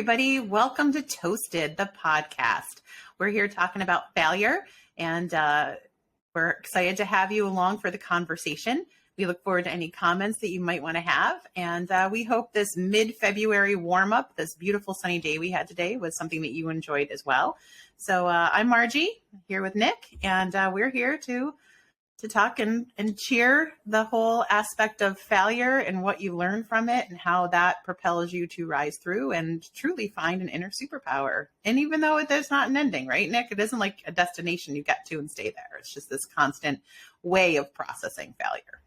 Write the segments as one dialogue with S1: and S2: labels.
S1: everybody. Welcome to Toasted, the podcast. We're here talking about failure, and we're excited to have you along for the conversation. We look forward to any comments that you might want to have, and we hope this mid-February warm-up, this beautiful sunny day we had today, was something that you enjoyed as well. So I'm Margie, here with Nick, and we're here to talk and cheer the whole aspect of failure and what you learn from it and how that propels you to rise through and truly find an inner superpower. And even though there's not an ending, right, Nick? It isn't like a destination you get to and stay there. It's just this constant way of processing failure.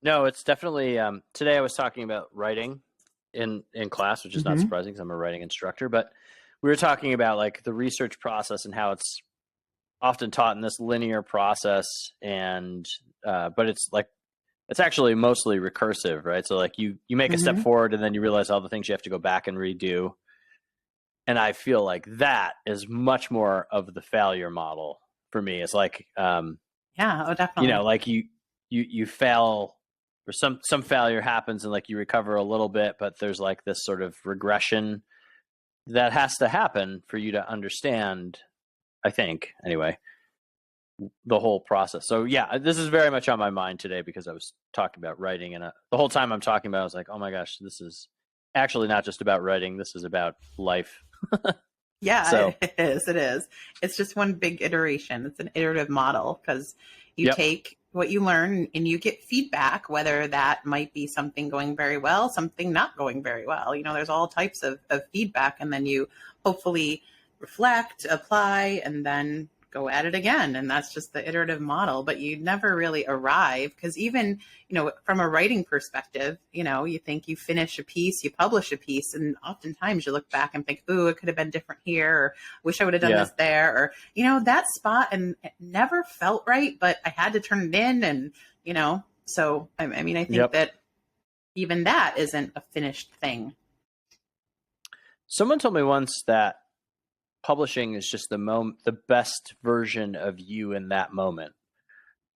S2: No, it's definitely, today I was talking about writing in class, which is not surprising because I'm a writing instructor, but we were talking about like the research process and how it's often taught in this linear process, and but it's actually mostly recursive, right? So like you make a step forward and then you realize all the things you have to go back and redo. And I feel like that is much more of the failure model for me. It's like
S1: definitely.
S2: You know, like you fail, or some failure happens and like you recover a little bit, but there's like this sort of regression that has to happen for you to understand, I think, anyway, the whole process. So yeah, this is very much on my mind today because I was talking about writing, and the whole time I'm talking about it, I was like, oh my gosh, this is actually not just about writing. This is about life.
S1: Yeah,
S2: so,
S1: it is. It's just one big iteration. It's an iterative model because you take what you learn and you get feedback, whether that might be something going very well, something not going very well. You know, there's all types of feedback, and then you hopefully reflect, apply, and then go at it again. And that's just the iterative model, but you never really arrive because even, you know, from a writing perspective, you know, you think you finish a piece, you publish a piece, and oftentimes you look back and think, ooh, it could have been different here, or wish I would have done this there, or, you know, that spot, and it never felt right, but I had to turn it in. And, you know, so, I mean, I think that even that isn't a finished thing.
S2: Someone told me once that publishing is just the best version of you in that moment.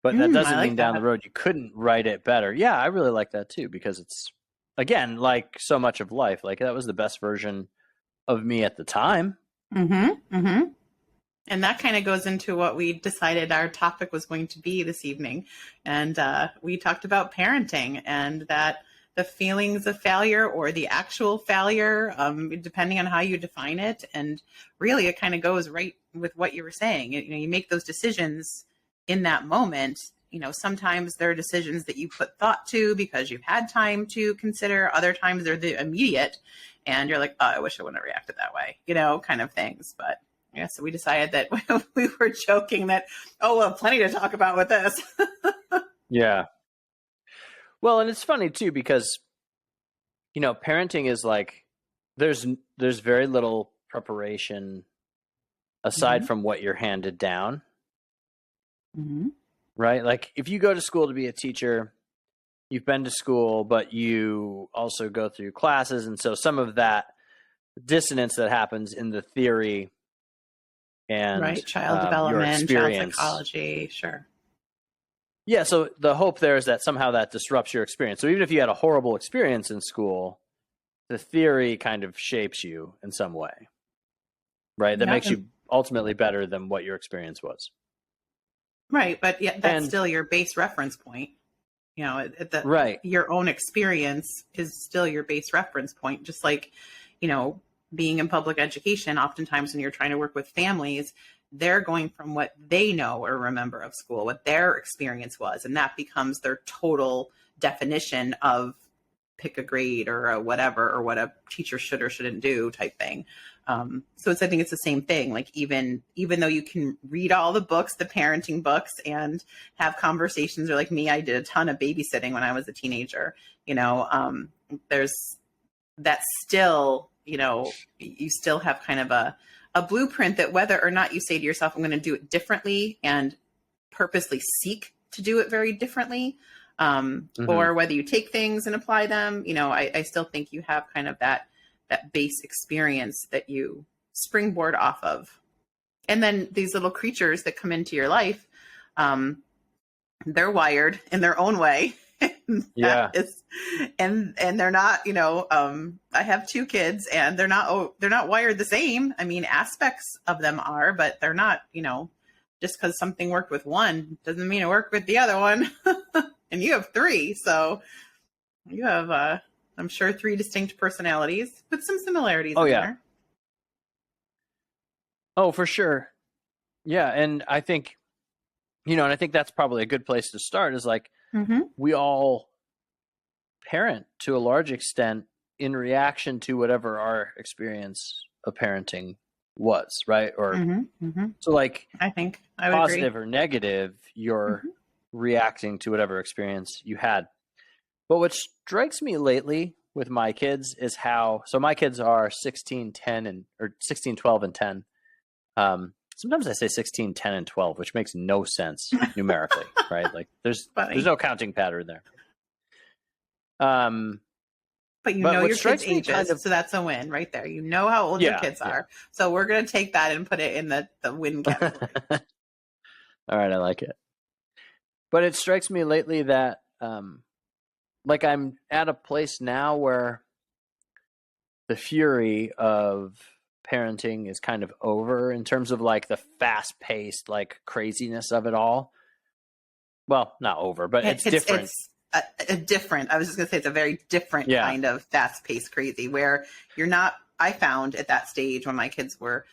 S2: But that doesn't mean down the road you couldn't write it better. Yeah, I really like that too, because it's, again, like so much of life, like that was the best version of me at the time.
S1: And that kind of goes into what we decided our topic was going to be this evening. And we talked about parenting, and that the feelings of failure or the actual failure, depending on how you define it. And really, it kind of goes right with what you were saying. You know, you make those decisions in that moment. You know, sometimes there are decisions that you put thought to because you've had time to consider. Other times they're the immediate, and you're like, oh, I wish I wouldn't have reacted that way, you know, kind of things. But yeah, so we decided that we were joking that, oh, we'll have plenty to talk about with this.
S2: Yeah. Well, and it's funny too, because, you know, parenting is like, there's very little preparation aside from what you're handed down. Right? Like if you go to school to be a teacher, you've been to school, but you also go through classes. And so some of that dissonance that happens in the theory and
S1: child development, child psychology, sure.
S2: Yeah, so the hope there is that somehow that disrupts your experience. So even if you had a horrible experience in school, the theory kind of shapes you in some way, right? That makes you ultimately better than what your experience was.
S1: Right, but that's still your base reference point. You know, your own experience is still your base reference point. Just like, you know, being in public education, oftentimes when you're trying to work with families, they're going from what they know or remember of school, what their experience was, and that becomes their total definition of pick a grade or a whatever, or what a teacher should or shouldn't do type thing. So I think it's the same thing. Like even though you can read all the books, the parenting books, and have conversations, or like me, I did a ton of babysitting when I was a teenager, you know, there's that still, you know, you still have kind of a blueprint that whether or not you say to yourself, I'm going to do it differently and purposely seek to do it very differently, or whether you take things and apply them, you know, I still think you have kind of that base experience that you springboard off of. And then these little creatures that come into your life, they're wired in their own way.
S2: Yeah.
S1: And they're not, I have 2 kids and they're not wired the same. I mean, aspects of them are, but they're not, just because something worked with one doesn't mean it worked with the other one. And you have 3. So you have, I'm sure, 3 distinct personalities with some similarities in there.
S2: Oh, for sure. Yeah. And I think, and I think that's probably a good place to start is like, we all parent to a large extent in reaction to whatever our experience of parenting was, right? Or so like,
S1: I think I would
S2: positive
S1: agree.
S2: or negative, you're reacting to whatever experience you had. But what strikes me lately with my kids is so my kids are 16, 10, or 16, 12, and 10. Sometimes I say 16, 10, and 12, which makes no sense numerically, right? Like there's no counting pattern there.
S1: But your kids' ages, so that's a win right there. You know how old your kids are. So we're going to take that and put it in the win category.
S2: All right, I like it. But it strikes me lately that like I'm at a place now where the fury of parenting is kind of over in terms of like the fast-paced like craziness of it all. Well, not over, but it's different.
S1: It's a different. I was just going to say it's a very different kind of fast-paced crazy where you're not. I found at that stage when my kids were,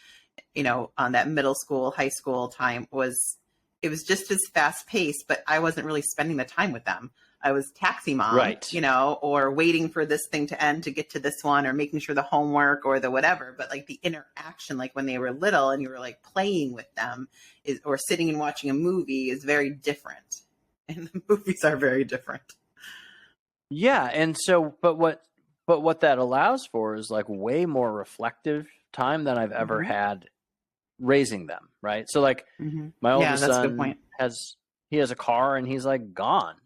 S1: on that middle school, high school time it was just as fast-paced, but I wasn't really spending the time with them. I was taxi mom,
S2: right.
S1: Or waiting for this thing to end to get to this one, or making sure the homework or the whatever. But like the interaction, like when they were little and you were like playing with them or sitting and watching a movie is very different. And the movies are very different.
S2: Yeah. And so, but what that allows for is like way more reflective time than I've ever had raising them. Right. So like my oldest son he has a car and he's like gone.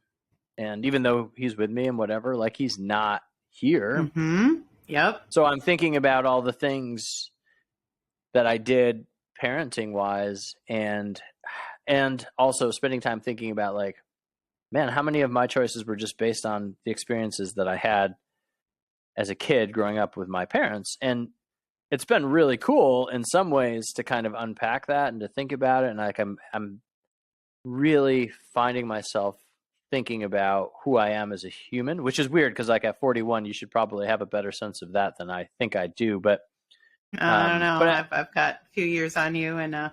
S2: And even though he's with me and whatever, like he's not here.
S1: Yep.
S2: So I'm thinking about all the things that I did parenting wise and also spending time thinking about like, man, how many of my choices were just based on the experiences that I had as a kid growing up with my parents. And it's been really cool in some ways to kind of unpack that and to think about it. And like I'm really finding myself thinking about who I am as a human, which is weird because like at 41, you should probably have a better sense of that than I think I do. But
S1: I don't know. But I've got a few years on you and I'm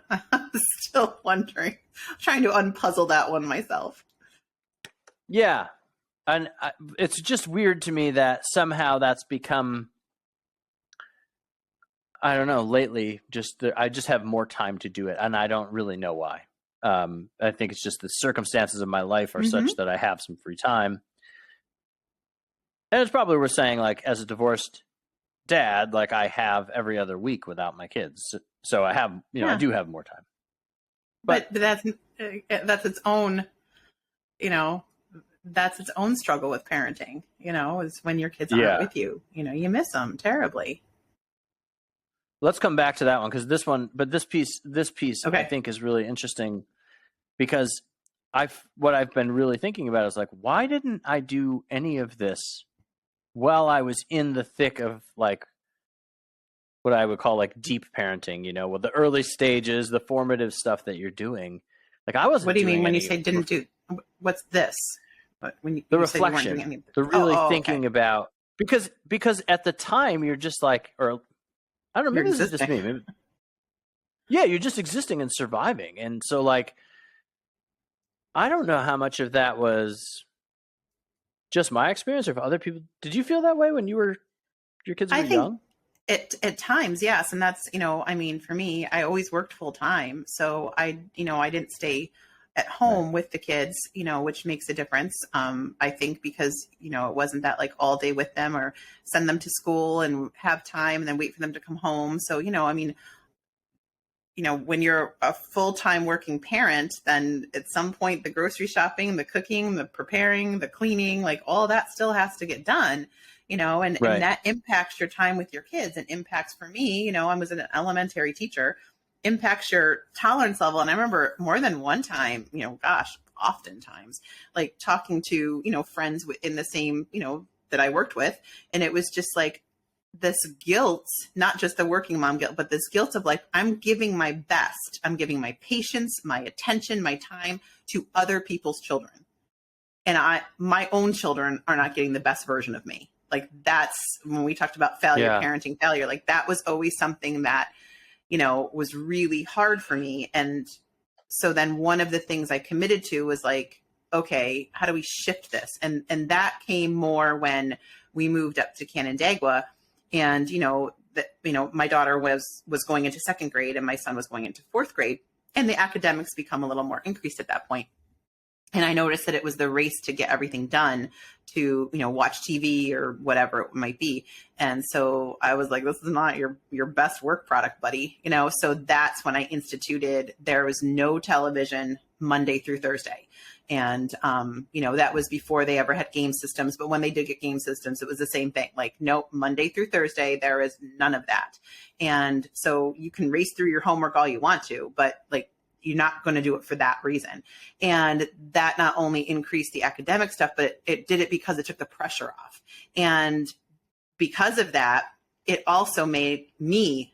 S1: still wondering, trying to unpuzzle that one myself.
S2: Yeah. And it's just weird to me that somehow that's become, I don't know, lately, I just have more time to do it. And I don't really know why. I think it's just the circumstances of my life are such that I have some free time. And it's probably worth saying, like, as a divorced dad, like I have every other week without my kids. So I have, I do have more time.
S1: But that's its own, that's its own struggle with parenting, is when your kids aren't with you, you miss them terribly.
S2: Let's come back to that one because this piece I think is really interesting because what I've been really thinking about is like, why didn't I do any of this while I was in the thick of like what I would call like deep parenting, with the early stages, the formative stuff that you're doing. Like I wasn't.
S1: What do you mean when you say didn't do? What's this?
S2: When the reflection, the really thinking about because at the time you're just like, or I don't know, maybe this is just me. Maybe, you're just existing and surviving. And so like, I don't know how much of that was just my experience or if other people, did you feel that way when your kids were young?
S1: At times, yes. And that's, for me, I always worked full time. So I didn't stay at home with the kids, which makes a difference. I think because, it wasn't that like all day with them or send them to school and have time and then wait for them to come home. So, when you're a full-time working parent, then at some point the grocery shopping, the cooking, the preparing, the cleaning, like all that still has to get done, and that impacts your time with your kids and impacts for me, I was an elementary teacher, impacts your tolerance level. And I remember more than one time, oftentimes, like talking to, friends in the same, that I worked with. And it was just like this guilt, not just the working mom guilt, but this guilt of like, I'm giving my best. I'm giving my patience, my attention, my time to other people's children. And my own children are not getting the best version of me. Like that's when we talked about failure, parenting failure, like that was always something that, was really hard for me. And so then one of the things I committed to was like, okay, how do we shift this? And that came more when we moved up to Canandaigua, and my daughter was going into second grade and my son was going into fourth grade, and the academics become a little more increased at that point. And I noticed that it was the race to get everything done, to, watch TV or whatever it might be. And so I was like, this is not your best work product, buddy. So that's when I instituted, there was no television Monday through Thursday. And, that was before they ever had game systems. But when they did get game systems, it was the same thing. Like, nope, Monday through Thursday, there is none of that. And so you can race through your homework all you want to, but like, you're not going to do it for that reason. And that not only increased the academic stuff, but it did it because it took the pressure off. And because of that, it also made me,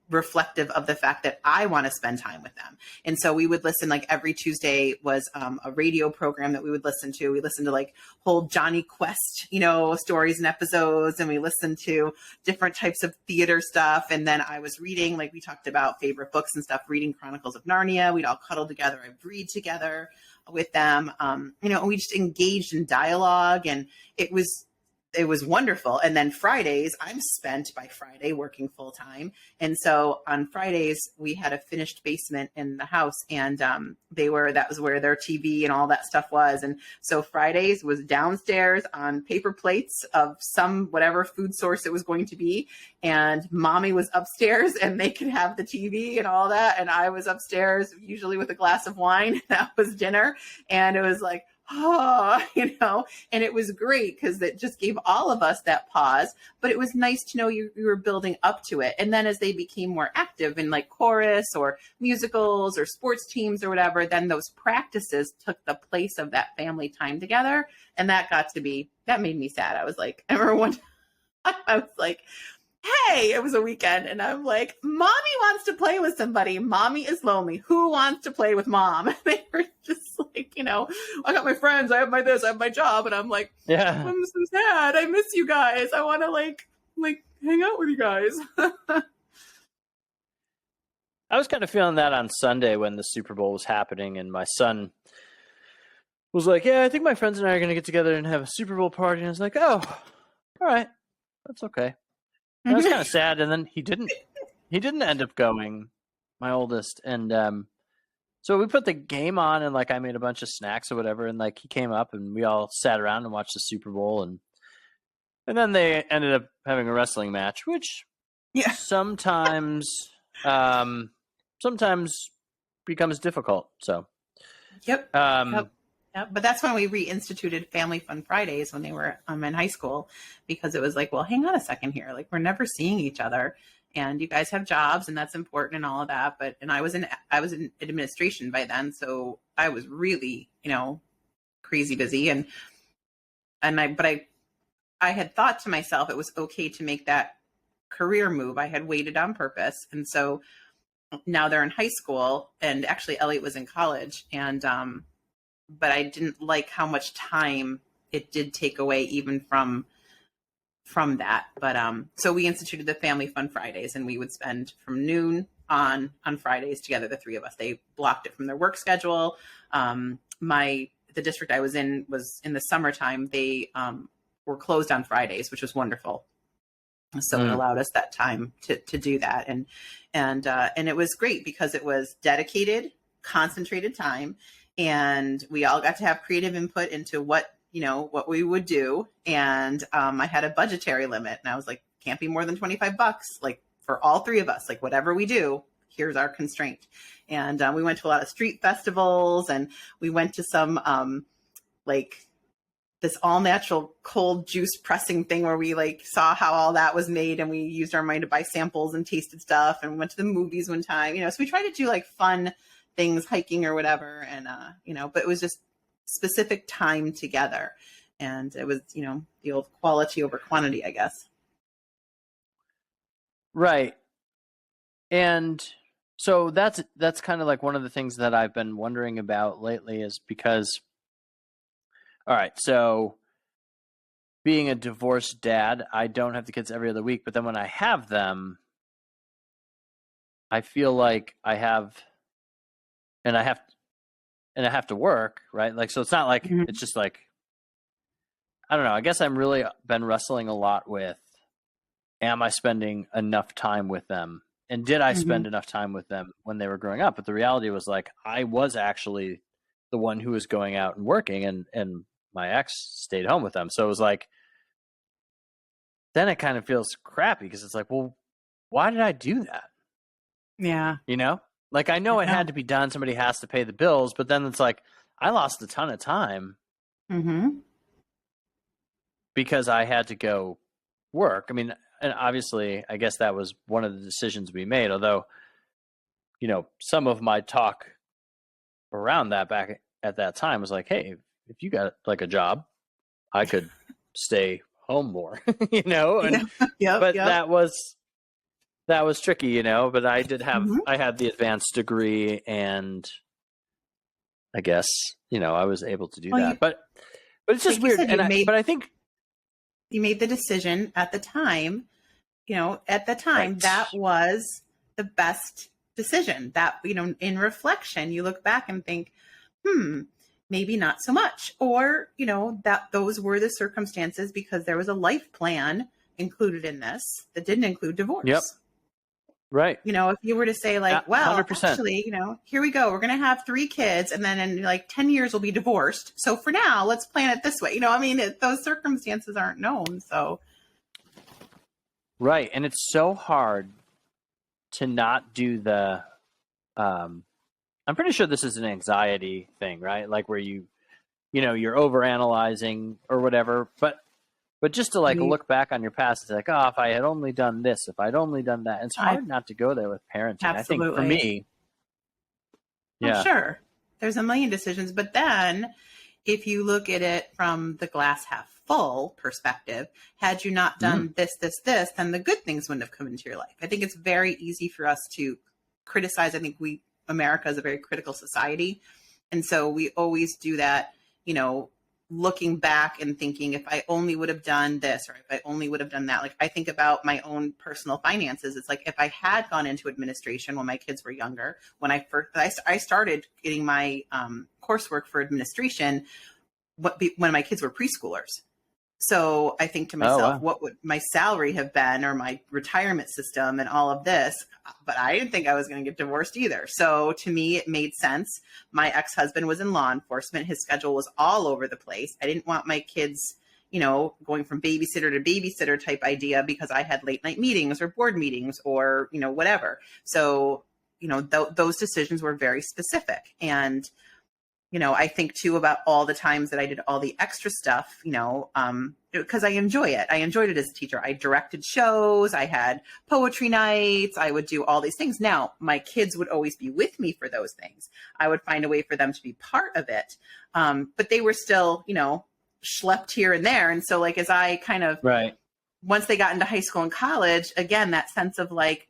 S1: reflective of the fact that I want to spend time with them. And so we would listen, like every Tuesday was a radio program that we would listen to. We listened to like whole Johnny Quest, stories and episodes, and we listened to different types of theater stuff. And then I was reading, like we talked about favorite books and stuff, reading Chronicles of Narnia. We'd all cuddle together and read together with them. And we just engaged in dialogue, and it was wonderful. And then Fridays, I'm spent by Friday working full time. And so on Fridays, we had a finished basement in the house, and that was where their TV and all that stuff was. And so Fridays was downstairs on paper plates of some whatever food source it was going to be. And mommy was upstairs and they could have the TV and all that. And I was upstairs, usually with a glass of wine. That was dinner. And it was like, and it was great because it just gave all of us that pause, but it was nice to know you were building up to it. And then as they became more active in like chorus or musicals or sports teams or whatever, then those practices took the place of that family time together. And that made me sad. I was like, I remember one time I was like, hey, it was a weekend. And I'm like, mommy wants to play with somebody. Mommy is lonely. Who wants to play with mom? And they were just like, I got my friends. I have my this, I have my job. And I'm like, yeah, I'm so sad. I miss you guys. I want to like hang out with you guys.
S2: I was kind of feeling that on Sunday when the Super Bowl was happening. And my son was like, yeah, I think my friends and I are going to get together and have a Super Bowl party. And I was like, oh, all right. That's okay. And I was kind of sad, and then he didn't end up going, my oldest. And so we put the game on, and like I made a bunch of snacks or whatever, and like he came up and we all sat around and watched the Super Bowl, and then they ended up having a wrestling match, which sometimes becomes difficult. So
S1: Yep. But that's when we reinstituted Family Fun Fridays when they were in high school, because it was like, well, hang on a second here. Like, we're never seeing each other, and you guys have jobs, and that's important and all of that. And I was in administration by then. So I was really, crazy busy. I had thought to myself, it was okay to make that career move. I had waited on purpose. And so now they're in high school, and actually Elliot was in college, and, but I didn't like how much time it did take away even from that. But so we instituted the Family Fun Fridays, and we would spend from noon on Fridays together, the three of us. They blocked it from their work schedule. The district I was in the summertime. They were closed on Fridays, which was wonderful. So it allowed us that time to do that. And it was great because it was dedicated, concentrated time. And we all got to have creative input into what we would do. And I had a budgetary limit, and I was like, can't be more than $25, like for all three of us, like whatever we do, here's our constraint. And we went to a lot of street festivals, and we went to some like this all natural cold juice pressing thing where we like saw how all that was made, and we used our money to buy samples and tasted stuff, and we went to the movies one time, so we tried to do like fun things, hiking or whatever. And, but it was just specific time together. And it was, the old quality over quantity, I guess.
S2: Right. And so that's kind of like one of the things that I've been wondering about lately is because, all right, so being a divorced dad, I don't have the kids every other week, but then when I have them, I feel like I have to work, right? Like, so it's not like, it's just like, I don't know. I guess I'm really been wrestling a lot with, am I spending enough time with them? And did I spend enough time with them when they were growing up? But the reality was like, I was actually the one who was going out and working, and my ex stayed home with them. So it was like, then it kind of feels crappy because it's like, well, why did I do that?
S1: Yeah.
S2: Like I know it had to be done. Somebody has to pay the bills, but then it's like, I lost a ton of time because I had to go work. I mean, and obviously, I guess that was one of the decisions we made. Although, some of my talk around that back at that time was like, hey, if you got like a job, I could stay home more, And that was tricky, But I did have I had the advanced degree, and I guess I was able to do that. But it's just weird. But I think
S1: you made the decision at the time.
S2: Right.
S1: That was the best decision. That, in reflection, you look back and think, maybe not so much. Or, that those were the circumstances because there was a life plan included in this that didn't include divorce.
S2: Yep. Right.
S1: If you were to say like, well, 100%. Actually, here we go. We're going to have 3 kids and then in like 10 years we'll be divorced. So for now, let's plan it this way. Those circumstances aren't known. So.
S2: Right. And it's so hard to not do the, I'm pretty sure this is an anxiety thing, right? Like where you're overanalyzing or whatever, but just to like look back on your past, it's like, oh, if I had only done this, if I'd only done that. And it's hard not to go there with parenting.
S1: Absolutely.
S2: I think for me,
S1: yeah. Sure. There's a million decisions, but then if you look at it from the glass half full perspective, had you not done this, then the good things wouldn't have come into your life. I think it's very easy for us to criticize. I think America is a very critical society. And so we always do that, looking back and thinking, if I only would have done this, or if I only would have done that. Like I think about my own personal finances. It's like, if I had gone into administration when my kids were younger, when I started getting my coursework for administration, when my kids were preschoolers. So I think to myself, what would my salary have been, or my retirement system and all of this? But I didn't think I was going to get divorced either. So to me, it made sense. My ex-husband was in law enforcement. His schedule was all over the place. I didn't want my kids, going from babysitter to babysitter type idea because I had late night meetings or board meetings or, whatever. So, those decisions were very specific. And I think too about all the times that I did all the extra stuff, because I enjoy it. I enjoyed it as a teacher. I directed shows. I had poetry nights. I would do all these things. Now, my kids would always be with me for those things. I would find a way for them to be part of it. But they were still, schlepped here and there. And so like, as I kind of, once they got into high school and college, again, that sense of like,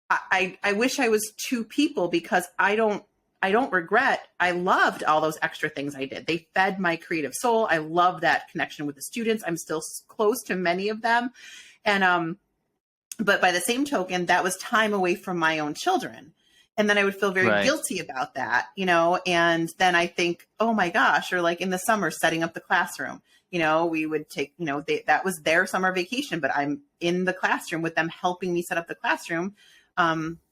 S1: I wish I was 2 people because I don't regret. I loved all those extra things I did. They fed my creative soul. I love that connection with the students. I'm still close to many of them. And, but by the same token, that was time away from my own children. And then I would feel very guilty about that, and then I think, oh my gosh, or like in the summer setting up the classroom, we would take, that was their summer vacation, but I'm in the classroom with them helping me set up the classroom.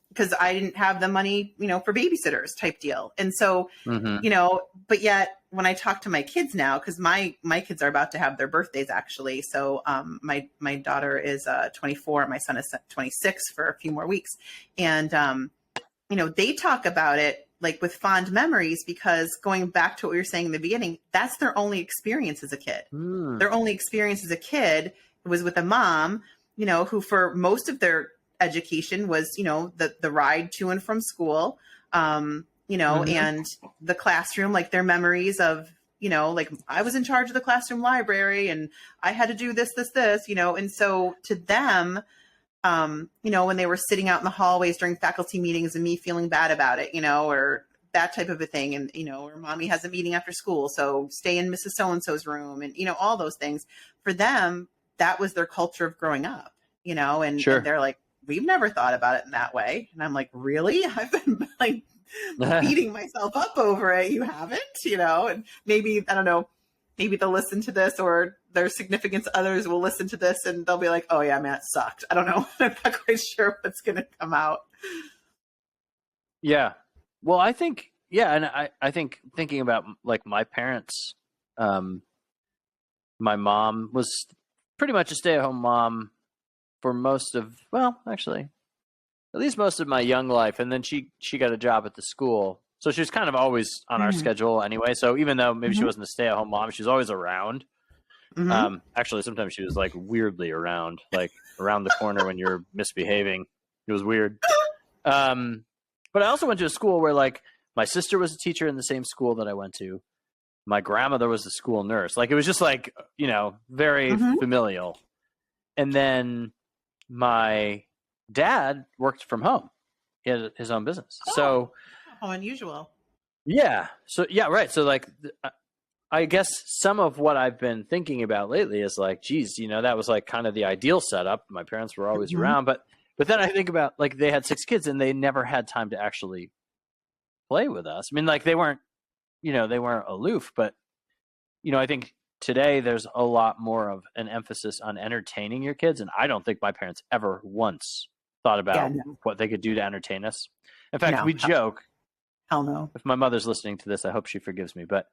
S1: Because I didn't have the money, for babysitters type deal. And so, but yet when I talk to my kids now, because my kids are about to have their birthdays actually. So my daughter is 24, my son is 26 for a few more weeks. And, they talk about it like with fond memories, because going back to what we were saying in the beginning, that's their only experience as a kid. Their only experience as a kid was with a mom, who for most of their education was, the ride to and from school, and the classroom, like their memories of, like I was in charge of the classroom library and I had to do this, and so to them, when they were sitting out in the hallways during faculty meetings and me feeling bad about it, or that type of a thing. And, or mommy has a meeting after school, so stay in Mrs. So-and-so's room, and, all those things. For them, that was their culture of growing up, and,
S2: Sure.
S1: and they're like, we've never thought about it in that way. And I'm like, really? I've been like beating myself up over it. You haven't, and maybe, I don't know, maybe they'll listen to this, or their significant others will listen to this and they'll be like, oh yeah, man, it sucked. I don't know. I'm not quite sure what's going to come out.
S2: Yeah. Well, I think, and I think thinking about like my parents, my mom was pretty much a stay-at-home mom for most of, well, actually, at least most of my young life. And then she got a job at the school. So she was kind of always on our schedule anyway. So even though maybe she wasn't a stay-at-home mom, she was always around. Actually, sometimes she was like weirdly around, like around the corner when you're misbehaving. It was weird. But I also went to a school where like my sister was a teacher in the same school that I went to. My grandmother was the school nurse. Like it was just like, very familial. And then my dad worked from home. He had his own business.
S1: Oh,
S2: so
S1: how unusual.
S2: Yeah. So yeah, right. So like I guess some of what I've been thinking about lately is like, geez, that was like kind of the ideal setup. My parents were always around, but then I think about like they had 6 kids and they never had time to actually play with us. I mean, like they weren't aloof, but I think today there's a lot more of an emphasis on entertaining your kids. And I don't think my parents ever once thought about what they could do to entertain us. In fact, we joke.
S1: Hell no.
S2: If my mother's listening to this, I hope she forgives me. But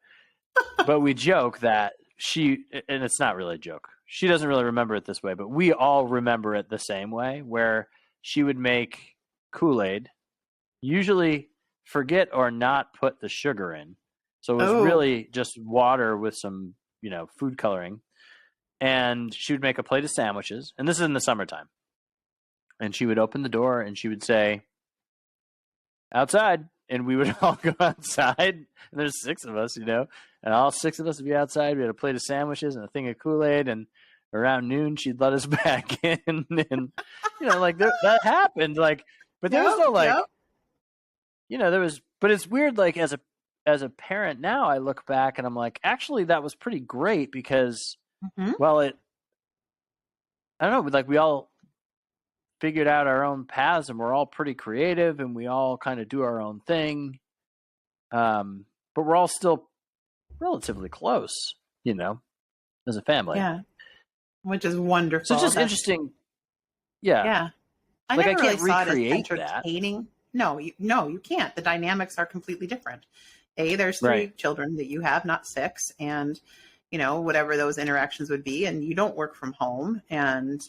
S2: we joke that and it's not really a joke. She doesn't really remember it this way, but we all remember it the same way, where she would make Kool-Aid, usually forget or not put the sugar in. So it was really just water with some, food coloring. And she would make a plate of sandwiches. And this is in the summertime. And she would open the door and she would say, outside. And we would all go outside. And there's 6 of us, and all 6 of us would be outside. We had a plate of sandwiches and a thing of Kool-Aid. And around noon, she'd let us back in. And, like that happened. Like, but there was no like, there was, but it's weird. Like as a parent now, I look back and I'm like, actually, that was pretty great because, well, I don't know, like we all figured out our own paths and we're all pretty creative and we all kind of do our own thing. But we're all still relatively close, as a family.
S1: Yeah. Which is wonderful.
S2: So it's just interesting. Yeah.
S1: Yeah. I
S2: like
S1: never
S2: I can't
S1: really saw it as
S2: recreate
S1: entertaining. No, you can't. The dynamics are completely different. There's 3 children that you have, not 6. And, whatever those interactions would be, and you don't work from home, and,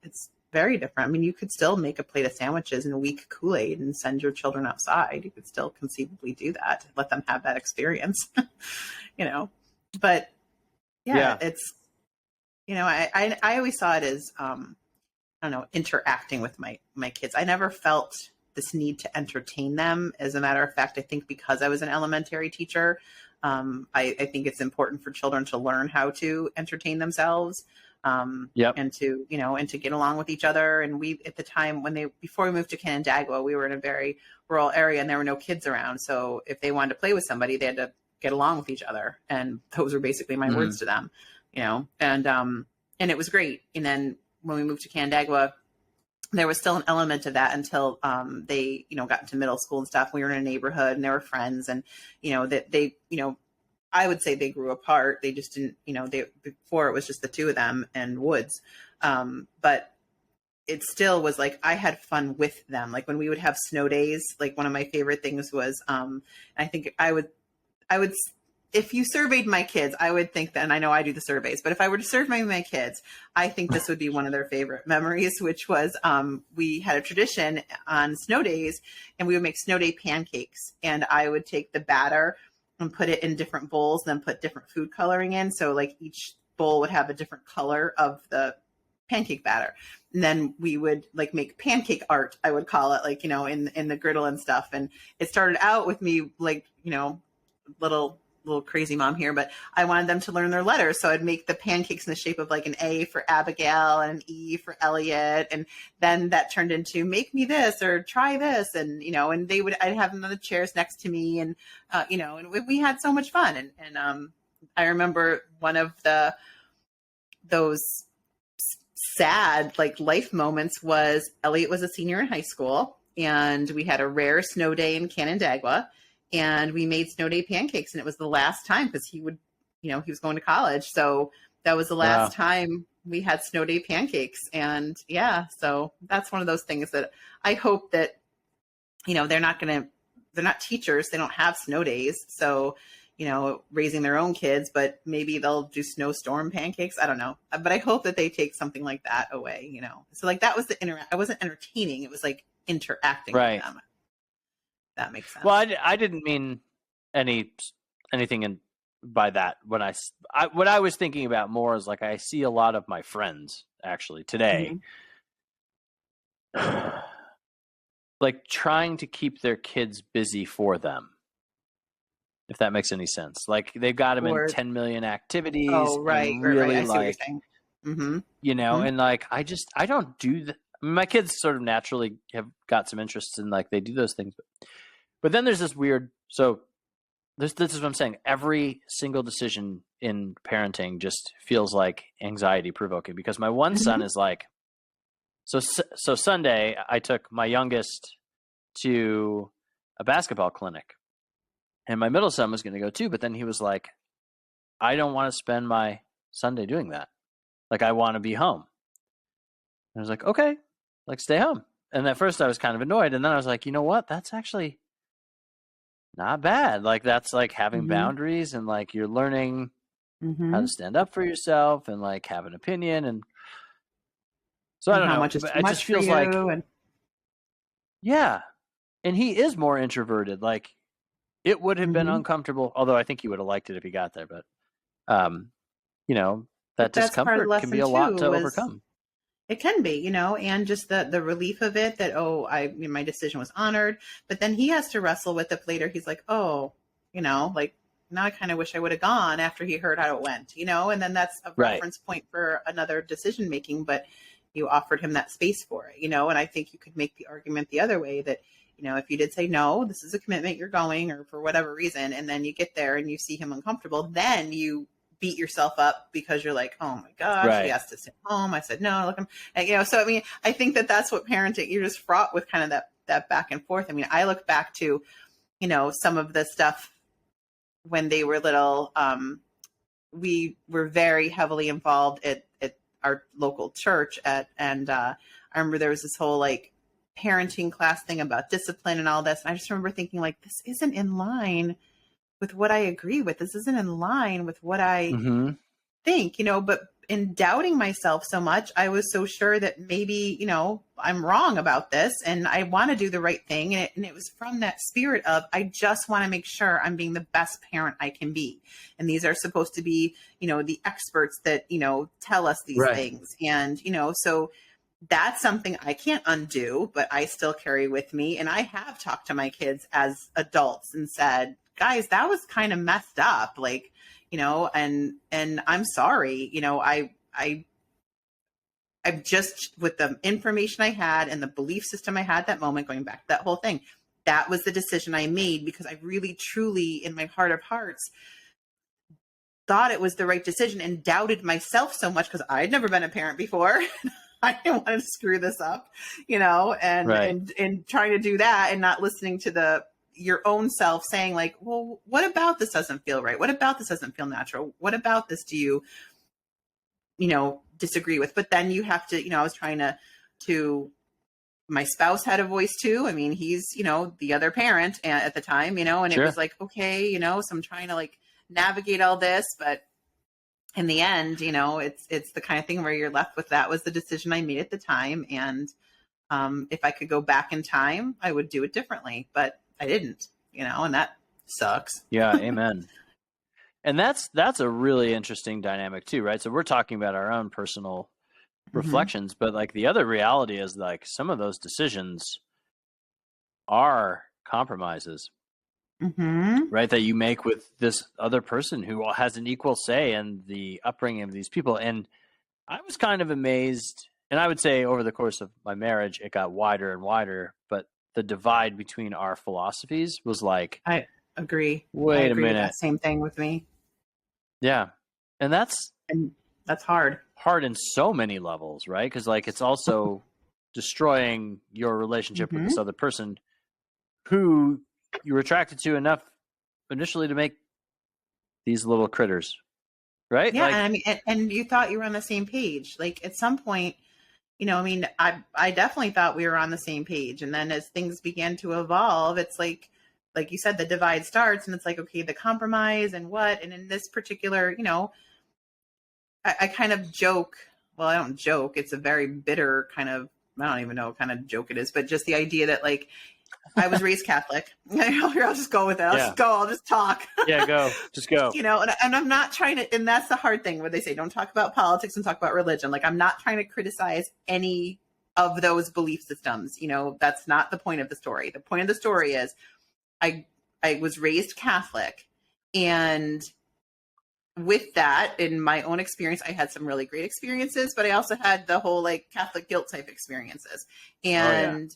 S1: it's very different. I mean, you could still make a plate of sandwiches and a week Kool-Aid and send your children outside. You could still conceivably do that, let them have that experience, but it's, I always saw it as, I don't know, interacting with my kids. I never felt this need to entertain them. As a matter of fact, I think because I was an elementary teacher, I think it's important for children to learn how to entertain themselves, and to, and to get along with each other. And we, at the time before we moved to Canandaigua, we were in a very rural area and there were no kids around. So if they wanted to play with somebody, they had to get along with each other. And those were basically my words to them, and it was great. And then when we moved to Canandaigua, there was still an element of that until they, got into middle school and stuff. We were in a neighborhood and there were friends, and, that they, I would say they grew apart. They just didn't, before it was just the 2 of them and woods. But it still was like, I had fun with them. Like when we would have snow days, like one of my favorite things was, I think I would, if you surveyed my kids, I would think that, and I know I do the surveys, but if I were to survey my kids, I think this would be one of their favorite memories, which was we had a tradition on snow days and we would make snow day pancakes, and I would take the batter and put it in different bowls, then put different food coloring in. So like each bowl would have a different color of the pancake batter. And then we would like make pancake art, I would call it, like, you know, in the griddle and stuff. And it started out with me like, you know, little crazy mom here, but I wanted them to learn their letters. So I'd make the pancakes in the shape of like an A for Abigail and an E for Elliot. And then that turned into make me this or try this. And, you know, and I'd have them on the chairs next to me and, you know, and we had so much fun. And I remember one of those sad like life moments was Elliot was a senior in high school and we had a rare snow day in Canandaigua. And we made snow day pancakes, and it was the last time because he would, you know, he was going to college. So that was the last time we had snow day pancakes. And yeah, so that's one of those things that I hope that, you know, they're not teachers. They don't have snow days. So, you know, raising their own kids, but maybe they'll do snowstorm pancakes. I don't know. But I hope that they take something like that away, you know. So like that was I wasn't entertaining. It was like interacting with them. That makes sense.
S2: Well, I didn't mean anything by that. When what I was thinking about more is like I see a lot of my friends actually today, like trying to keep their kids busy for them. If that makes any sense, like they've got them in 10 million activities.
S1: Oh, right,
S2: and really
S1: right. I see
S2: like,
S1: what you're saying.
S2: You know, and like I don't do that. I mean, my kids sort of naturally have got some interests in like they do those things, but then there's this weird. So this is what I'm saying. Every single decision in parenting just feels like anxiety provoking because my one son is like, so Sunday I took my youngest to a basketball clinic, and my middle son was going to go too. But then he was like, I don't want to spend my Sunday doing that. Like I want to be home. And I was like, okay, like stay home. And at first I was kind of annoyed. And then I was like, you know what? That's actually not bad. Like that's like having boundaries and like you're learning how to stand up for yourself and like have an opinion. And so I don't know.
S1: Much is too
S2: it
S1: much
S2: just feels like, yeah. And he is more introverted. Like it would have been uncomfortable, although I think he would have liked it if he got there. But, you know, that discomfort can be a lot to overcome.
S1: It can be, you know, and just the relief of it that, my decision was honored. But then he has to wrestle with it later. He's like, oh, you know, like now I kind of wish I would have gone after he heard how it went, you know, and then that's a reference point for another decision making. But you offered him that space for it, you know, and I think you could make the argument the other way that, you know, if you did say, no, this is a commitment, you're going, or for whatever reason, and then you get there and you see him uncomfortable, then you beat yourself up because you're like, oh my gosh, he has to stay home. I said, no, look, and, you know, so, I mean, I think that that's what parenting, you're just fraught with kind of that back and forth. I mean, I look back to, you know, some of the stuff when they were little, we were very heavily involved at our local church and I remember there was this whole like parenting class thing about discipline and all this. And I just remember thinking like, this isn't in line with what I agree with. This isn't in line with what I think, you know, but in doubting myself so much, I was so sure that maybe, you know, I'm wrong about this and I want to do the right thing. And it was from that spirit of, I just want to make sure I'm being the best parent I can be. And these are supposed to be, you know, the experts that, you know, tell us these things. And, you know, so that's something I can't undo, but I still carry with me. And I have talked to my kids as adults and said, guys, that was kind of messed up. Like, you know, and I'm sorry, you know, I've just, with the information I had and the belief system I had that moment, going back to that whole thing, that was the decision I made because I really, truly, in my heart of hearts, thought it was the right decision and doubted myself so much because I'd never been a parent before. I didn't want to screw this up, you know, and trying to do that and not listening to your own self saying like, well, what about this doesn't feel right? What about this doesn't feel natural? What about this do you know, disagree with? But then you have to, you know, I was trying to my spouse had a voice too. I mean, he's, you know, the other parent at the time, you know, and it was like, okay, you know, so I'm trying to like navigate all this, but in the end, you know, it's the kind of thing where you're left with that was the decision I made at the time. And if I could go back in time, I would do it differently, but I didn't, you know, and that sucks.
S2: Yeah. Amen. And that's a really interesting dynamic too, right? So we're talking about our own personal reflections. But like the other reality is like some of those decisions are compromises, right? That you make with this other person who has an equal say in the upbringing of these people. And I was kind of amazed, and I would say over the course of my marriage, it got wider and wider, but the divide between our philosophies was like,
S1: I agree.
S2: Wait a minute.
S1: With that same thing with me.
S2: Yeah. And that's
S1: hard.
S2: Hard in so many levels, right? Because like it's also destroying your relationship with this other person who you were attracted to enough initially to make these little critters, right?
S1: Yeah,
S2: like,
S1: and I mean, and you thought you were on the same page. Like at some point, you know, I mean, I definitely thought we were on the same page, and then as things began to evolve, it's like you said, the divide starts, and it's like, okay, the compromise and what, and in this particular, you know, I kind of joke. Well, I don't joke. It's a very bitter kind of, I don't even know what kind of joke it is, but just the idea that like I was raised Catholic. I'll just go with it. I'll just talk.
S2: Yeah, go. Just go.
S1: You know, and I'm not trying to, and that's the hard thing where they say, don't talk about politics and talk about religion. Like, I'm not trying to criticize any of those belief systems. You know, that's not the point of the story. The point of the story is I was raised Catholic, and with that, in my own experience, I had some really great experiences, but I also had the whole like Catholic guilt type experiences. And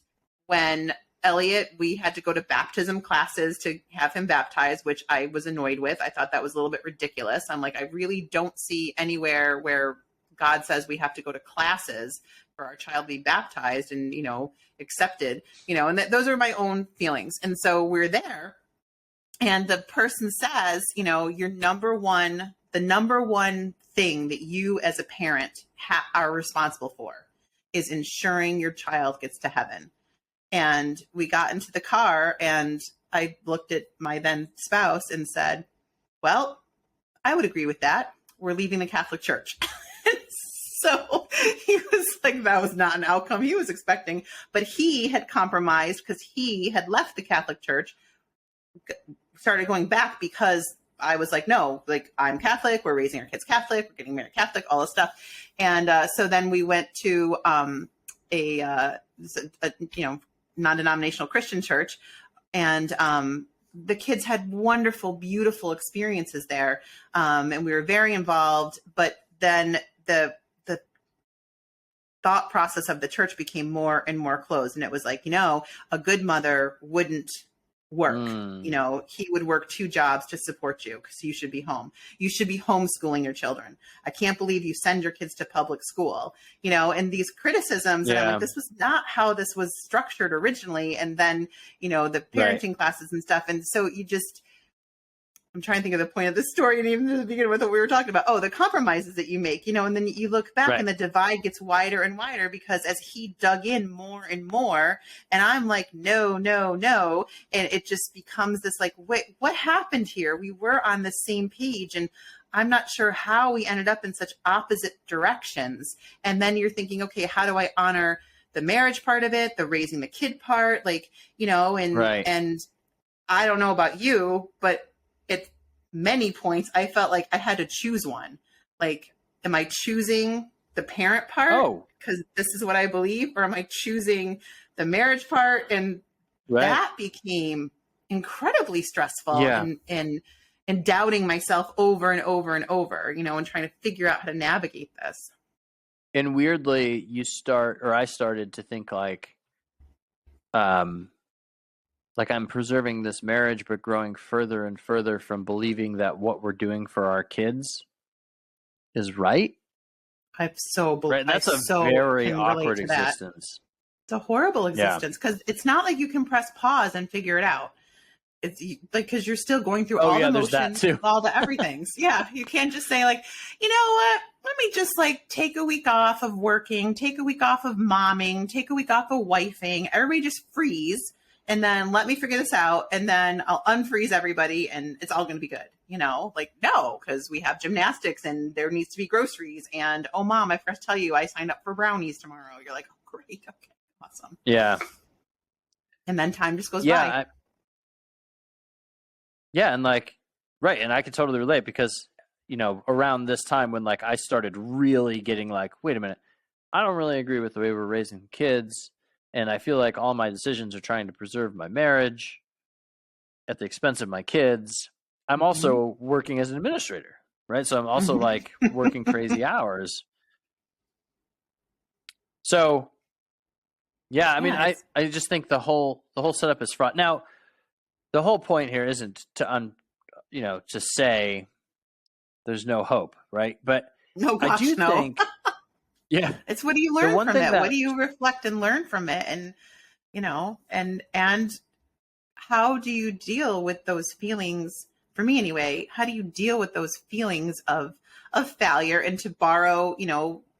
S1: when Elliot, we had to go to baptism classes to have him baptized, which I was annoyed with. I thought that was a little bit ridiculous. I'm like, I really don't see anywhere where God says we have to go to classes for our child to be baptized and, you know, accepted, you know, and those are my own feelings. And so we're there, and the person says, you know, the number one thing that you as a parent are responsible for is ensuring your child gets to heaven. And we got into the car, and I looked at my then spouse and said, well, I would agree with that. We're leaving the Catholic Church. So he was like, that was not an outcome he was expecting, but he had compromised because he had left the Catholic Church, started going back because I was like, no, like I'm Catholic. We're raising our kids Catholic. We're getting married Catholic, all this stuff. And so then we went to a non-denominational Christian church, and the kids had wonderful, beautiful experiences there, and we were very involved. But then the thought process of the church became more and more closed, and it was like, you know, a good mother wouldn't work. You know, he would work 2 jobs to support you because you should be home. You should be homeschooling your children. I can't believe you send your kids to public school, you know, and these criticisms. And I'm like, this was not how this was structured originally. And then, you know, the parenting classes and stuff. And so I'm trying to think of the point of the story, and even to begin with what we were talking about. Oh, the compromises that you make, you know, and then you look back and the divide gets wider and wider because as he dug in more and more, and I'm like, no. And it just becomes this like, wait, what happened here? We were on the same page, and I'm not sure how we ended up in such opposite directions. And then you're thinking, okay, how do I honor the marriage part of it, the raising the kid part? Like, you know, and I don't know about you, but at many points, I felt like I had to choose one. Like, am I choosing the parent part because this is what I believe, or am I choosing the marriage part? And that became incredibly stressful, and doubting myself over and over and over, you know, and trying to figure out how to navigate this.
S2: And weirdly, I started to think like I'm preserving this marriage, but growing further and further from believing that what we're doing for our kids is right.
S1: That's
S2: a very awkward existence.
S1: It's a horrible existence because it's not like you can press pause and figure it out. It's like, because you're still going through all the motions, all the everythings. Yeah, you can't just say like, you know what? Let me just like take a week off of working, take a week off of momming, take a week off of wifing. Everybody just freeze. And then let me figure this out, and then I'll unfreeze everybody, and it's all going to be good. You know, like, no, because we have gymnastics, and there needs to be groceries. And, oh, Mom, I forgot to tell you, I signed up for brownies tomorrow. You're like, oh, great. Okay, awesome.
S2: Yeah.
S1: And then time just goes by.
S2: And like, and I can totally relate because, you know, around this time when like I started really getting like, wait a minute, I don't really agree with the way we're raising kids. And I feel like all my decisions are trying to preserve my marriage at the expense of my kids. I'm also working as an administrator, right? So I'm also like working crazy hours. So yeah, I mean, I just think the whole setup is fraught. Now, the whole point here isn't to to say there's no hope, right? But
S1: no,
S2: I
S1: gosh,
S2: do
S1: no.
S2: think, yeah,
S1: It's what do you learn from it? What do you reflect and learn from it? And and how do you deal with those feelings? For me, anyway, how do you deal with those feelings of failure? And to borrow,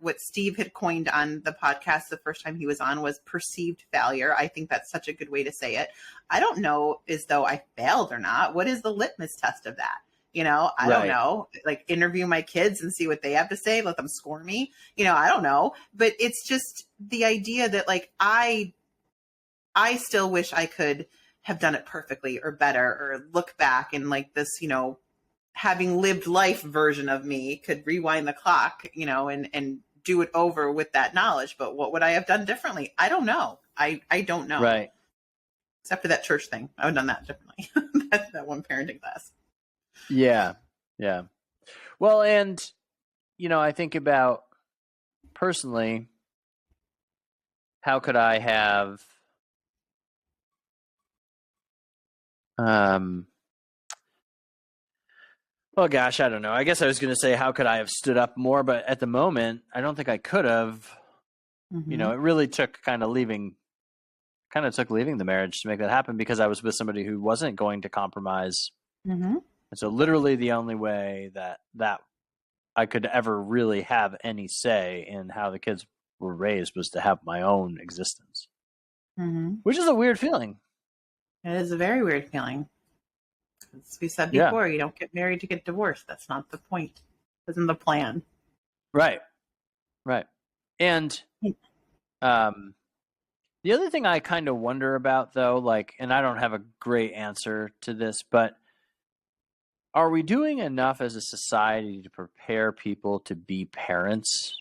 S1: what Steve had coined on the podcast the first time he was on was perceived failure. I think that's such a good way to say it. I don't know as though I failed or not. What is the litmus test of that? I don't know, like interview my kids and see what they have to say, let them score me. I don't know, but it's just the idea that like, I still wish I could have done it perfectly or better, or look back and like this, having lived life version of me could rewind the clock, and do it over with that knowledge. But what would I have done differently? I don't know. I don't know.
S2: Right.
S1: Except for that church thing. I would have done that differently. that one parenting class.
S2: Yeah. Yeah. Well, and, I think about personally, how could I have, well, gosh, I don't know. I guess I was going to say, how could I have stood up more? But at the moment, I don't think I could have. It really took leaving the marriage to make that happen, because I was with somebody who wasn't going to compromise. And so literally the only way that I could ever really have any say in how the kids were raised was to have my own existence, which is a weird feeling.
S1: It is a very weird feeling. As we said before, you don't get married to get divorced. That's not the point. Isn't the plan.
S2: Right. Right. And the other thing I kind of wonder about, though, and I don't have a great answer to this, but are we doing enough as a society to prepare people to be parents?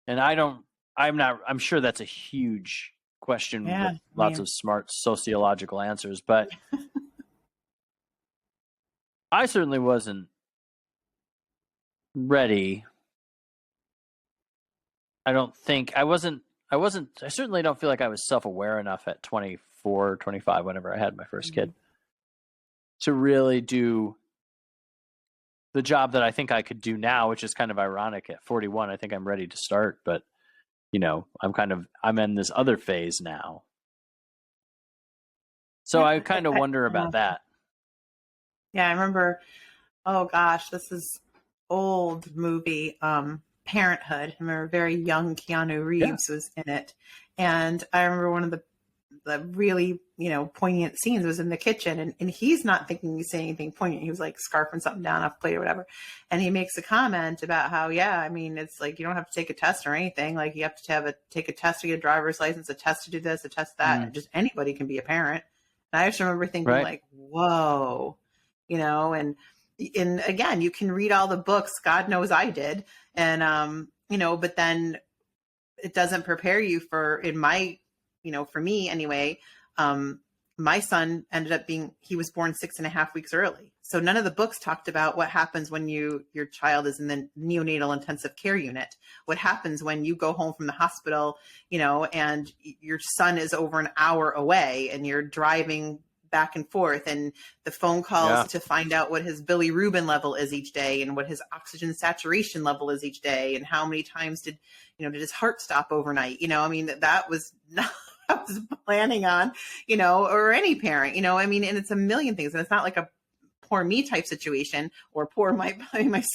S2: And I'm sure that's a huge question with lots of smart sociological answers, but I certainly wasn't ready. I certainly don't feel like I was self-aware enough at 24, 25, whenever I had my first kid, to really do the job that I think I could do now, which is kind of ironic. At 41, I think I'm ready to start, but I'm in this other phase now. So I kind of wonder about that.
S1: Yeah, I remember, oh gosh, this is old movie, Parenthood. I remember very young Keanu Reeves was in it. And I remember one of the really, poignant scenes was in the kitchen, and he's not thinking he's saying anything poignant. He was like scarfing something down off a plate or whatever. And he makes a comment about how, it's like, you don't have to take a test or anything. Like you have to take a test to get a driver's license, a test to do this, a test that. Just anybody can be a parent. And I just remember thinking like, whoa, and again, you can read all the books. God knows I did. And, but then it doesn't prepare you for me anyway. My son ended up he was born 6.5 weeks early. So none of the books talked about what happens when your child is in the neonatal intensive care unit. What happens when you go home from the hospital, and your son is over an hour away and you're driving back and forth, and the phone calls to find out what his bilirubin level is each day, and what his oxygen saturation level is each day, and how many times did his heart stop overnight? That was not I was planning on, or any parent, and it's a million things. And it's not like a poor me type situation, or poor my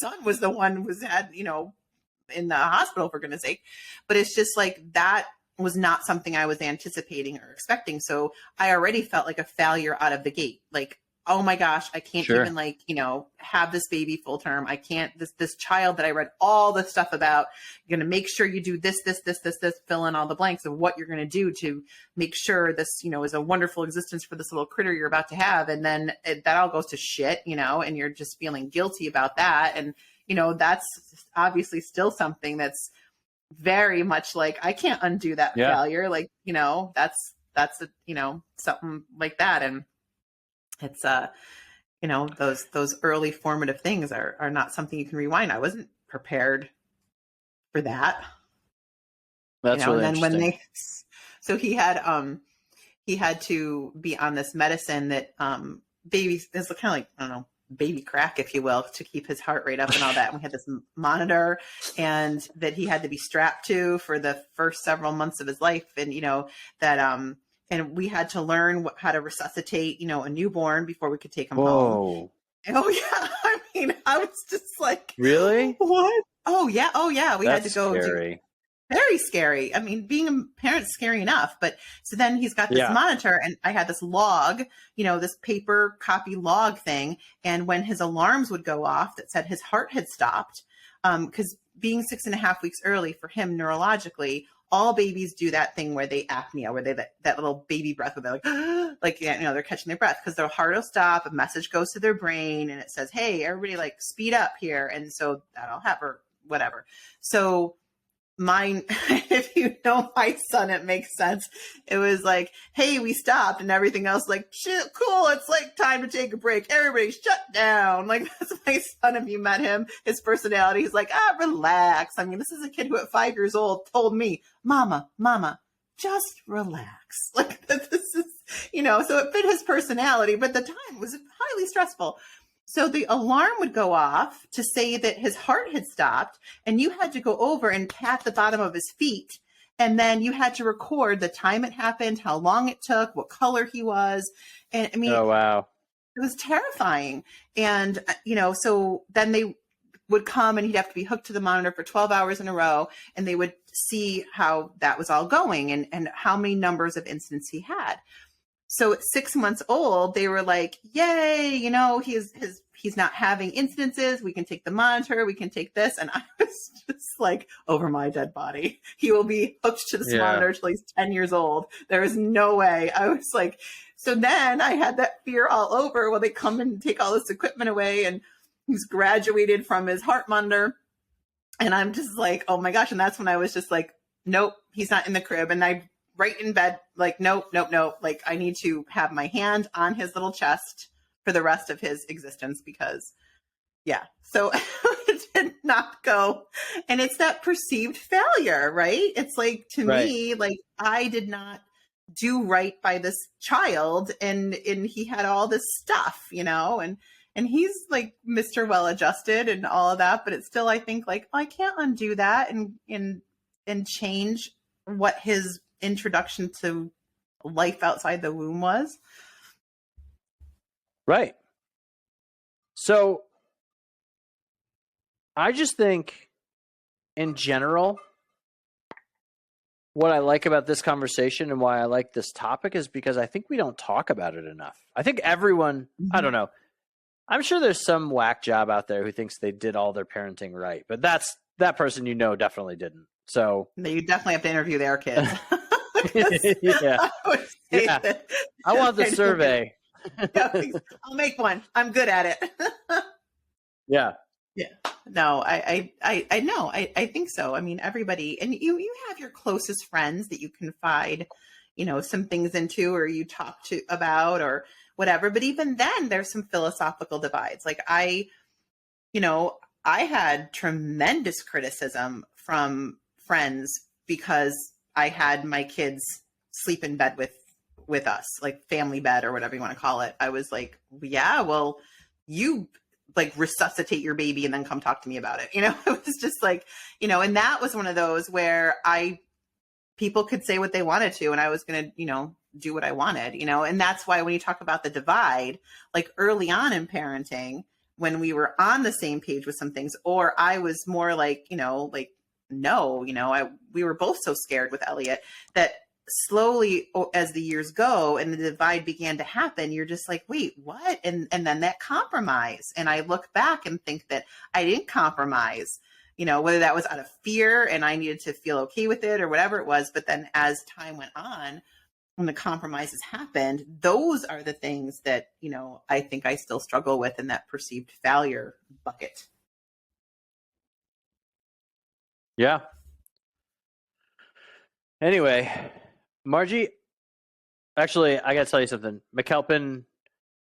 S1: son was the one who was in the hospital, for goodness sake. But it's just like that was not something I was anticipating or expecting. So I already felt like a failure out of the gate. Like, oh my gosh, I can't even have this baby full term. I can't, this child that I read all the stuff about, you're going to make sure you do this, fill in all the blanks of what you're going to do to make sure this, is a wonderful existence for this little critter you're about to have. And then that all goes to shit, and you're just feeling guilty about that. And, that's obviously still something that's very much like, I can't undo that failure. Like, that's something like that. And it's, those early formative things are not something you can rewind. I wasn't prepared for that.
S2: That's really
S1: and then
S2: interesting.
S1: So he had to be on this medicine that babies is kind of like, I don't know, baby crack, if you will, to keep his heart rate up and all that. And we had this monitor and that he had to be strapped to for the first several months of his life. And, and we had to learn how to resuscitate, a newborn before we could take him home. Oh yeah. I mean, I was just like,
S2: really?
S1: What? Oh yeah. We had to go
S2: scary.
S1: Very scary. I mean, being a parent's scary enough, but so then he's got this monitor, and I had this log, this paper copy log thing. And when his alarms would go off that said his heart had stopped, because being 6.5 weeks early for him neurologically, all babies do that thing where they apnea, where they that little baby breath where they're like, they're catching their breath because their heart will stop. A message goes to their brain and it says, "Hey, everybody, like speed up here." And so that'll happen, whatever. So mine, if you know my son, it makes sense. It was like, "Hey, we stopped," and everything else like, "Shit, cool, it's like time to take a break. Everybody shut down." Like, that's my son. If you met him, his personality, he's like, relax. I mean, this is a kid who at 5 years old told me, Mama, just relax. Like, this is, so it fit his personality, but the time was highly stressful. So the alarm would go off to say that his heart had stopped, and you had to go over and pat the bottom of his feet. And then you had to record the time it happened, how long it took, what color he was. And I mean,
S2: oh, wow.
S1: It was terrifying. And, so then they would come and he'd have to be hooked to the monitor for 12 hours in a row. And they would see how that was all going and how many numbers of incidents he had. So at 6 months old, they were like, "Yay, he's not having incidences. We can take the monitor. We can take this." And I was just like, over my dead body. He will be hooked to this monitor until he's 10 years old. There is no way. I was like, so then I had that fear all over. Well, they come and take all this equipment away, and he's graduated from his heart monitor. And I'm just like, oh my gosh. And that's when I was just like, nope, he's not in the crib. And I right in bed, like, nope. Like, I need to have my hand on his little chest for the rest of his existence because, so it did not go. And it's that perceived failure, right? It's like, to me, like, I did not do right by this child, and he had all this stuff, and he's like Mr. Well-adjusted and all of that, but it's still, I think, like, I can't undo that and change what his introduction to life outside the womb was.
S2: Right. So I just think in general, what I like about this conversation and why I like this topic is because I think we don't talk about it enough. I think everyone, I don't know, I'm sure there's some whack job out there who thinks they did all their parenting right, but that person definitely didn't. So
S1: you definitely have to interview their kids.
S2: I want the survey.
S1: I'll make one. I'm good at it.
S2: Yeah.
S1: No, I know. I think so. I mean, everybody, and you have your closest friends that you confide, some things into, or you talk to about, or whatever. But even then, there's some philosophical divides. Like I had tremendous criticism from friends because I had my kids sleep in bed with us, like family bed or whatever you want to call it. I was like, yeah, well, you like resuscitate your baby and then come talk to me about it. It was just like, and that was one of those where people could say what they wanted to, and I was going to, do what I wanted, and that's why when you talk about the divide, like early on in parenting, when we were on the same page with some things, or I was more like, we were both so scared with Elliot that slowly as the years go and the divide began to happen, you're just like, wait, what? And then that compromise. And I look back and think that I didn't compromise, whether that was out of fear and I needed to feel okay with it or whatever it was. But then as time went on, when the compromises happened, those are the things that, I think I still struggle with in that perceived failure bucket.
S2: Yeah. Anyway, Margie, actually, I got to tell you something. McAlpin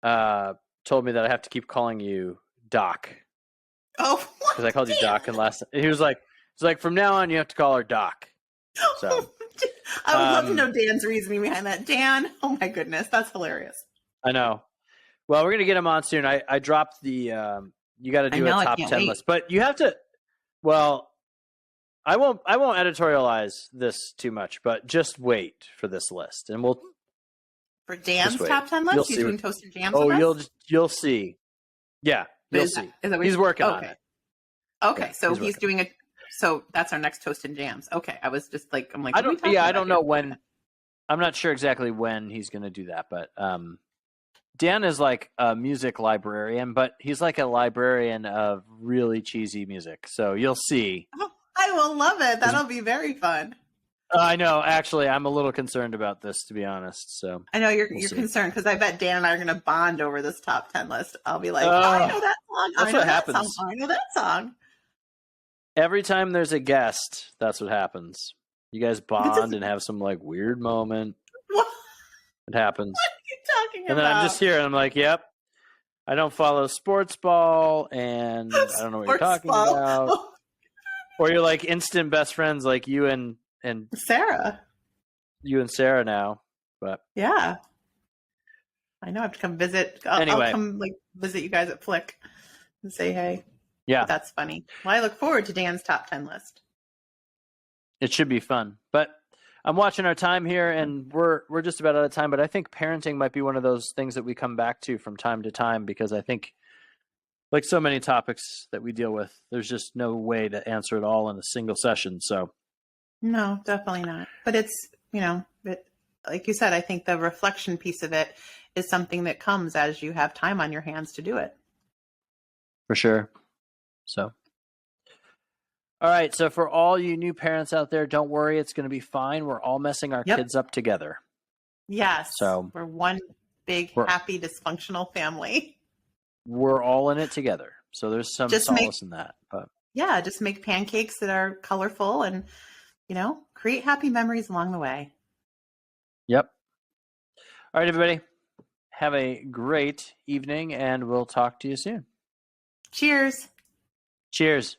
S2: told me that I have to keep calling you Doc.
S1: Oh,
S2: because I called you Doc, and he was like, from now on you have to call her Doc. So
S1: I would love to know Dan's reasoning behind that. Dan, oh my goodness, that's hilarious.
S2: I know. Well, we're gonna get him on soon. I dropped the you got to do a top 10 list, but you have to. Well, I won't editorialize this too much, but just wait for this list, and we'll
S1: for Dan's top 10 list. He's doing toast and jams.
S2: Oh, you'll see. Yeah, you'll see. He's working on it.
S1: Okay, so he's doing it. So that's our next toast and jams. Okay, I was just like,
S2: I don't know when. I'm not sure exactly when he's going to do that, but Dan is like a music librarian, but he's like a librarian of really cheesy music. So you'll see.
S1: Oh, I will love it. That'll be very fun.
S2: I know. Actually, I'm a little concerned about this, to be honest. So
S1: I know you're concerned because I bet Dan and I are going to bond over this top 10 list. I'll be like, I know that song.
S2: That's what happens.
S1: I know that song.
S2: Every time there's a guest, that's what happens. You guys bond and have some like weird moment.
S1: What?
S2: It happens.
S1: What are you talking about?
S2: And then I'm just here and I'm like, yep. I don't follow sports ball and I don't know what you're talking about. Oh. Or you're like instant best friends like you and
S1: Sarah.
S2: You and Sarah now. But
S1: yeah. I know I have to come visit. I'll come visit you guys at Flick and say hey.
S2: Yeah.
S1: But that's funny. Well, I look forward to Dan's top 10 list.
S2: It should be fun. But I'm watching our time here and we're just about out of time, but I think parenting might be one of those things that we come back to from time to time because I think like so many topics that we deal with, there's just no way to answer it all in a single session. So
S1: no, definitely not. But it's, like you said, I think the reflection piece of it is something that comes as you have time on your hands to do it.
S2: For sure. So, all right. So for all you new parents out there, don't worry. It's going to be fine. We're all messing our kids up together.
S1: Yes.
S2: So
S1: we're one big, happy, dysfunctional family.
S2: We're all in it together. So there's some solace in that. But
S1: yeah, just make pancakes that are colorful and, create happy memories along the way.
S2: Yep. All right, everybody. Have a great evening and we'll talk to you soon.
S1: Cheers.
S2: Cheers.